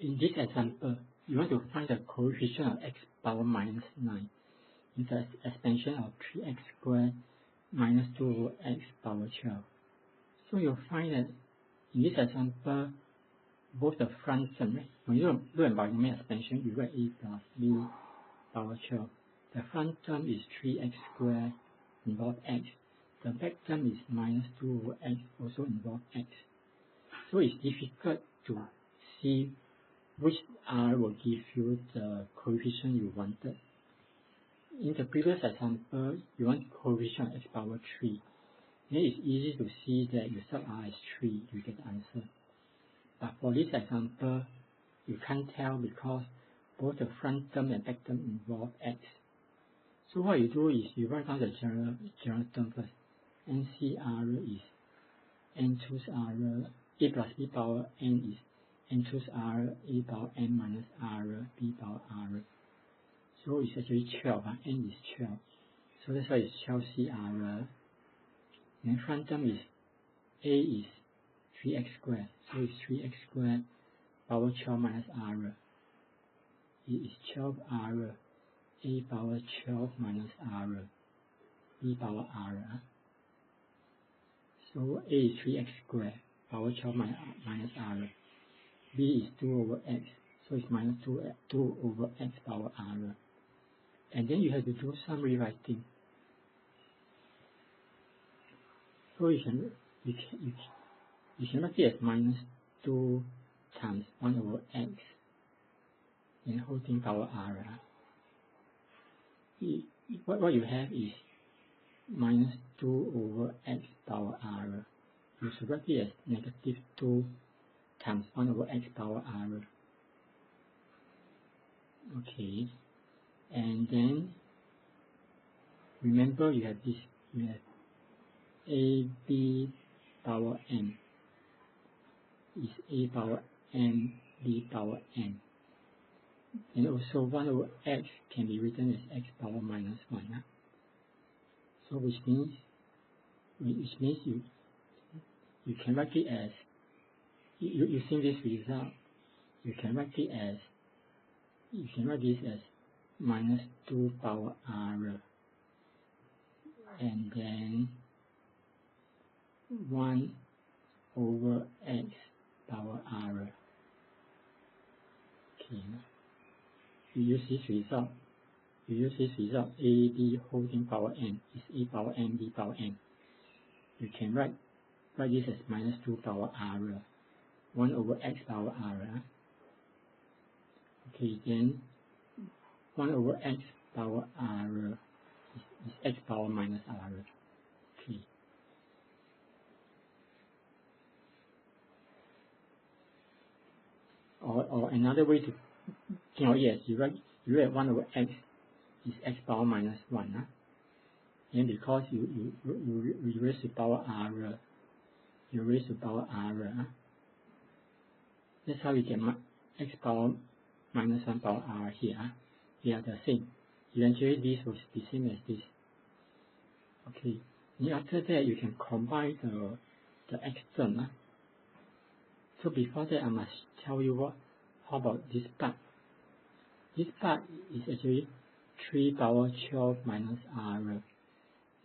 In this example, you want to find the coefficient of x power minus 9 in the expansion of 3x squared minus 2 over x power 12. So you'll find that in this example, both the front term, right? When you do a binomial expansion, you write a plus b power 12. The front term is 3x squared involve x. The back term is minus 2 over x, also involve x. So it's difficult to see which R will give you the coefficient you wanted. In the previous example, you want coefficient of x power 3. Then it's easy to see that you sub R as 3, you get the answer. But for this example, you can't tell because both the front term and back term involve x. So what you do is you write down the general term first. NCR is n choose R, a plus b power n is n choose R, a power n minus R, b power R. So it's actually 12, n is 12. So that's why it's 12CR. Then front term is a is 3x squared. So it's 3x squared power 12 minus R. It is 12R, a power 12 minus R, b power R. So a is 3x squared power 12 minus R. b is 2 over x. So it's minus 2 over x power R. And then you have to do some rewriting. So you can write it as minus 2 times 1 over x and whole thing power R. What you have is minus 2 over x power R. You should write it as negative 2 times 1 over x power R. Okay. And then remember you have this, you have ab power n is a power n, b power n. And also 1 over x can be written as x power minus 1. So which means you can write it as, using this result, you can write this as minus 2 power R and then 1 over x power R. Okay. You use this result, a, b whole thing power n is a power n, b power n. You can write this as minus 2 power R, 1 over x power R. Okay, then 1 over x power R is x power minus R. Okay. Or another way to, yes, you write 1 over x is x power minus 1. And because you raise to power R, that's how you get x power minus 1 power R here. They are the same. Eventually this will be same as this. Okay. And after that you can combine the x term. So before that I must tell you how about this part. This part is actually 3 power 12 minus R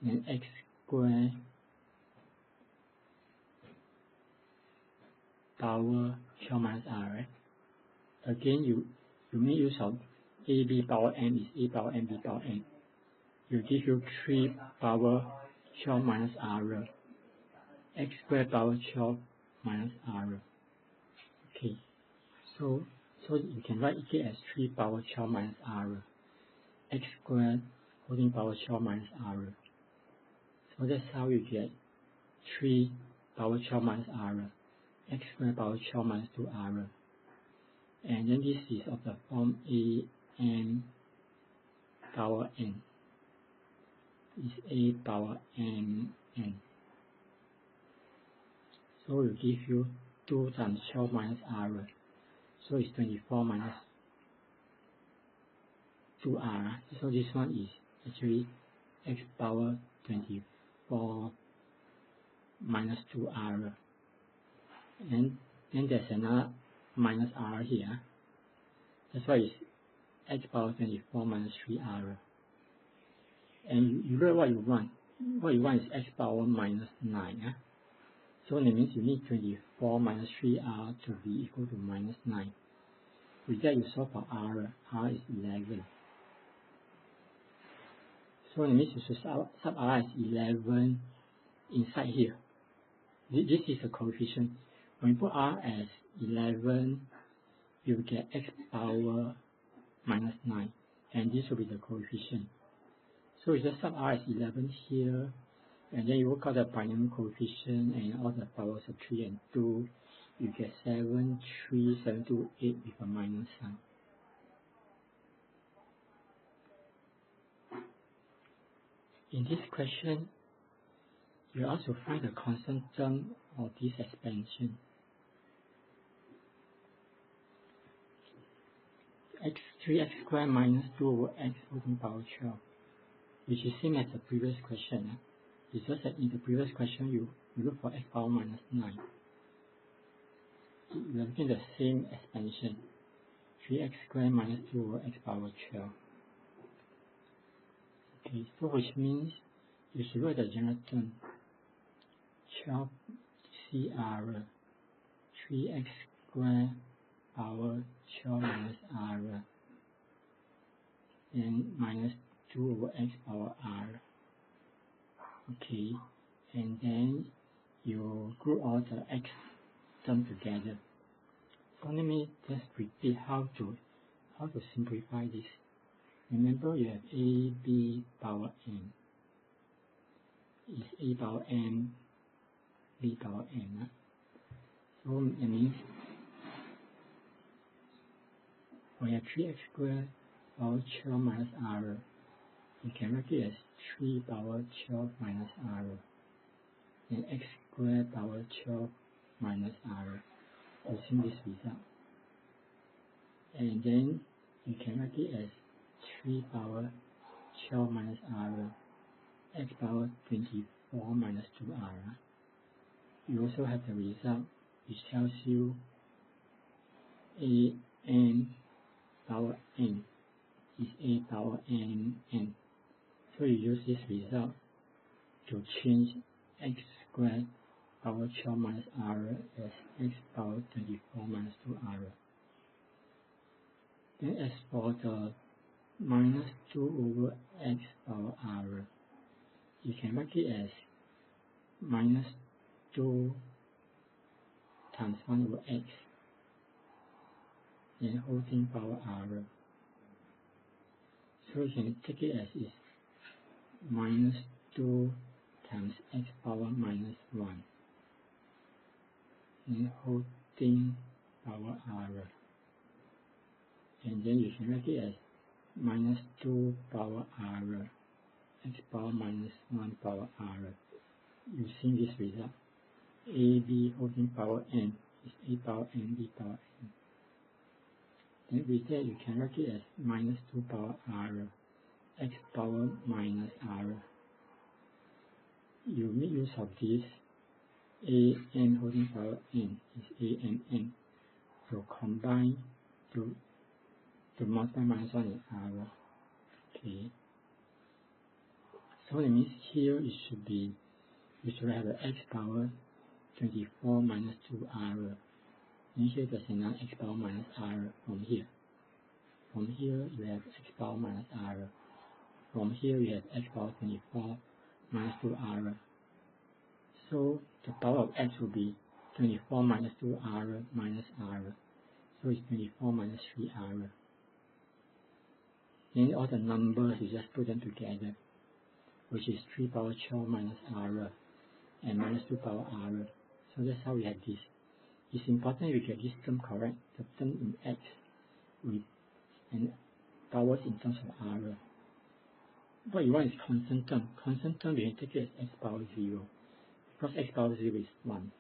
and x squared power 12 minus R, right? Again, you make use of ab power n is a power n, b power n. You give you 3 power 12 minus R, x squared power 12 minus R. Okay, so you can write it as 3 power 12 minus R, x squared holding power 12 minus R. So that's how you get 3 power 12 minus R, x squared power 12 minus 2R. And then this is of the form a n power n is a power n n. So it will give you 2 times 12 minus R. So it's 24 minus 2R. So this one is actually x power 24 minus 2R. And then there's minus r here. That's why it's x power 24 minus 3r. And you write what you want. What you want is x power minus 9. So that means you need 24 minus 3r to be equal to minus 9. With that, you solve for r. R is 11. So that means you should sub r as 11 inside here. This is a coefficient. When you put r as 11, you will get x power minus 9. And this will be the coefficient. So you just sub r as 11 here. And then you work out the binomial coefficient and all the powers of 3 and 2. You get 7, 3, 7, 2, 8 with a minus sign. In this question, you also find the constant term of this expansion. 3x squared minus 2 over x whole to the power 12, which is same as the previous question. It's just that in the previous question, you look for x power minus 9. We are looking at the same expansion, 3x squared minus 2 over x power 12. Okay, so which means you should write the general term, 12 CR, 3x squared power 12 minus r, and minus 2 over x power r. Okay, and then you group all the x term together. So let me just repeat how to simplify this. Remember, you have a b power n is a power n b power n. So it means we have 3x squared power 12 minus r. You can write it as 3 power 12 minus r, and x squared power 12 minus r, using this result. And then you can write it as 3 power 12 minus r, x power 24 minus 2r. You also have the result which tells you a n power n is a power n n. So you use this result to change x squared power 12 minus r as x power 24 minus 2r. Then as for the minus 2 over x power r, you can write it as minus 2 times 1 over x, then whole thing power r. So you can take it as is minus 2 times x power minus 1, then whole thing power r. And then you can write it as minus 2 power r, x power minus 1 power r, using this result. AB whole thing power n is a power n b power n. Then with that, you can write it as minus 2 power r, x power minus r. You make use of this a n whole thing power n is a n n. So combine to multiply minus 1 with r. Okay. So that means here it should be, you should have the x power 24 minus 2r. And here there's another x power minus r from here. From here you have x power minus r. From here you have x power 24 minus 2r. So the power of x will be 24 minus 2r minus r. So it's 24 minus 3r. Then all the numbers, you just put them together, which is 3 power 12 minus r and minus 2 power r. So that's how we have this. It's important we get this term correct, the term in x with and powers in terms of r. What you want is constant term. Constant term, we can take it as x power 0, because x power 0 is 1.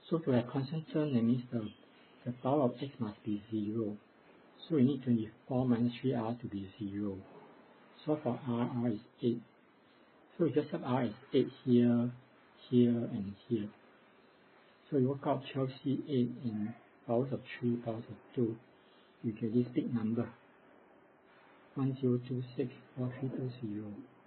So to have constant term, that means the power of x must be 0. So we need 24 minus 3r to be 0. So for r is 8. So we just have r as 8 here, here, and here. So we work out 12c8 and powers of 3, powers of 2, you get this big number, 10264320.